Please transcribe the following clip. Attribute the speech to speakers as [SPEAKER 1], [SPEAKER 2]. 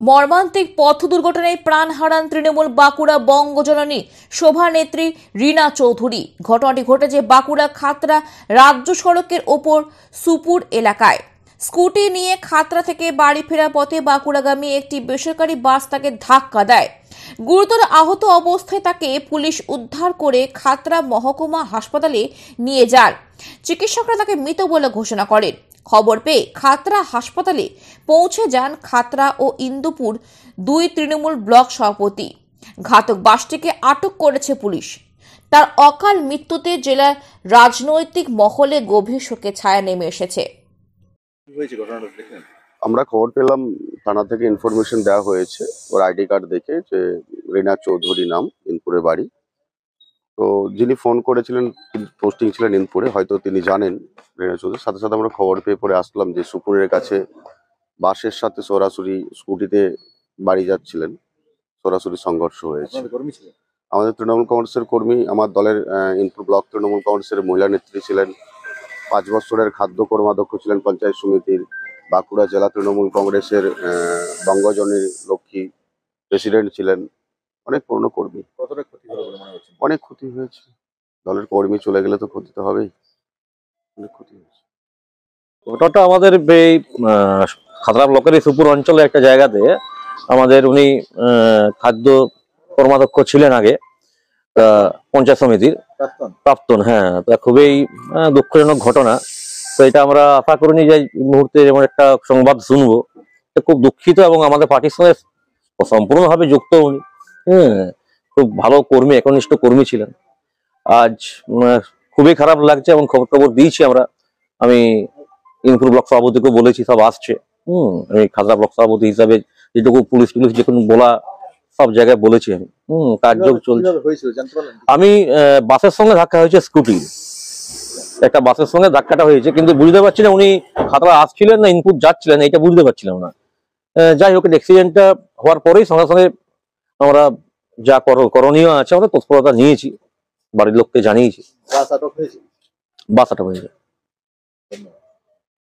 [SPEAKER 1] মর্মান্তিক পথ দুর্ঘটনায় প্রাণ হারান তৃণমূল বাঁকুড়া বঙ্গজননী শোভানেত্রী রীনা চৌধুরী। ঘটনাটি ঘটেছে বাঁকুড়া খাতড়া রাজ্য সড়কের ওপর সুপুর এলাকায়। স্কুটি নিয়ে খাতড়া থেকে বাড়ি ফেরার পথে বাঁকুড়াগামী একটি বেসরকারি বাস তাকে ধাক্কা দেয়। গুরুতর আহত অবস্থায় তাকে পুলিশ উদ্ধার করে খাতড়া মহকুমা হাসপাতালে নিয়ে যান। চিকিৎসকরা তাকে মৃত বলে ঘোষণা করেন। খবর পেয়ে খাতড়া হাসপাতালে পৌঁছে যান খাতড়া ও ইন্দুপুর দুই তৃণমূল ব্লক সভাপতি। ঘাতক বাসটিকে আটক করেছে পুলিশ। তার অকাল মৃত্যুতে জেলার রাজনৈতিক মহলে গভীর শোকের ছায়া নেমে এসেছে।
[SPEAKER 2] আমরা খবর পেলাম, থানা থেকে ইনফরমেশন দেওয়া হয়েছে ওর আইডি কার্ড দেখে যে রীনা চৌধুরী নাম, ইনপুরে বাড়ি। তো যিনি ফোন করেছিলেন পোস্টিং ছিলেন ইনপুরে, হয়তো তিনি জানেন রীনা চৌধুরীর। সাথে সাথে আমরা খবর পেয়ে পরে আসলাম যে সুপুরের কাছে বাসের সাথে সরাসরি স্কুটিতে বাড়ি যাচ্ছিলেন, সরাসরি সংঘর্ষ হয়েছে। আমাদের তৃণমূল কংগ্রেসের কর্মী, আমার দলের ইনপুর ব্লক তৃণমূল কংগ্রেসের মহিলা নেত্রী ছিলেন, 5 বছরের খাদ্য কর্মাধ্যক্ষ ছিলেন পঞ্চায়েত সমিতির, বাঁকুড়া জেলা তৃণমূল কংগ্রেসের বঙ্গজনীর লক্ষ্মী প্রেসিডেন্ট ছিলেন, অনেক পুরনো কর্মী। অনেক ক্ষতি হয়েছে। দলের কর্মী চলে গেলে তো ক্ষতি তো হবেই, অনেক ক্ষতি হয়েছে।
[SPEAKER 3] ওটা আমাদের এই খাতড়া ব্লকের সুপুর অঞ্চলে একটা জায়গাতে আমাদের উনি খাদ্য কর্মাধ্যক্ষ ছিলেন আগে পঞ্চায়েত সমিতির প্রাক্তন। হ্যাঁ, তো খুবই দুঃখজনক ঘটনা। তো এটা আমরা আশা করিনি যে এই মুহূর্তে এমন একটা সংবাদ শুনবো। খুব দুঃখিত, এবং আমাদের পার্টির সঙ্গে সম্পূর্ণভাবে যুক্ত উনি। খুব ভালো কর্মী, একনিষ্ঠ কর্মী ছিলেন। আজ খুবই খারাপ লাগছে, এবং খবর দিয়েছি আমরা। আমি ইনপুর ব্লক সভাপতিকে বলেছি, সব আসছে। আমি খাতড়া ব্লক সভাপতি হিসাবে যেটুকু পুলিশ যে কোনো বলা সব জায়গায় বলেছি আমি। কার্যক্রম চলছে। আমি বাসের সঙ্গে ধাক্কা হয়েছে, স্কুটি একটা বাসের সঙ্গে ধাক্কাটা হয়েছে, কিন্তু বুঝতে পারছি না উনি খাতড়া আসছিলেন না ইনপুট যাচ্ছিলেন, এটা বুঝতে পারছিলাম না। যাই হোক, অ্যাক্সিডেন্টটা হওয়ার পরেই সঙ্গে সঙ্গে আমরা যা করণীয় আছে আমরা তৎপরতা নিয়েছি, বাড়ির লোককে জানিয়েছি। বাস আটক হয়েছে।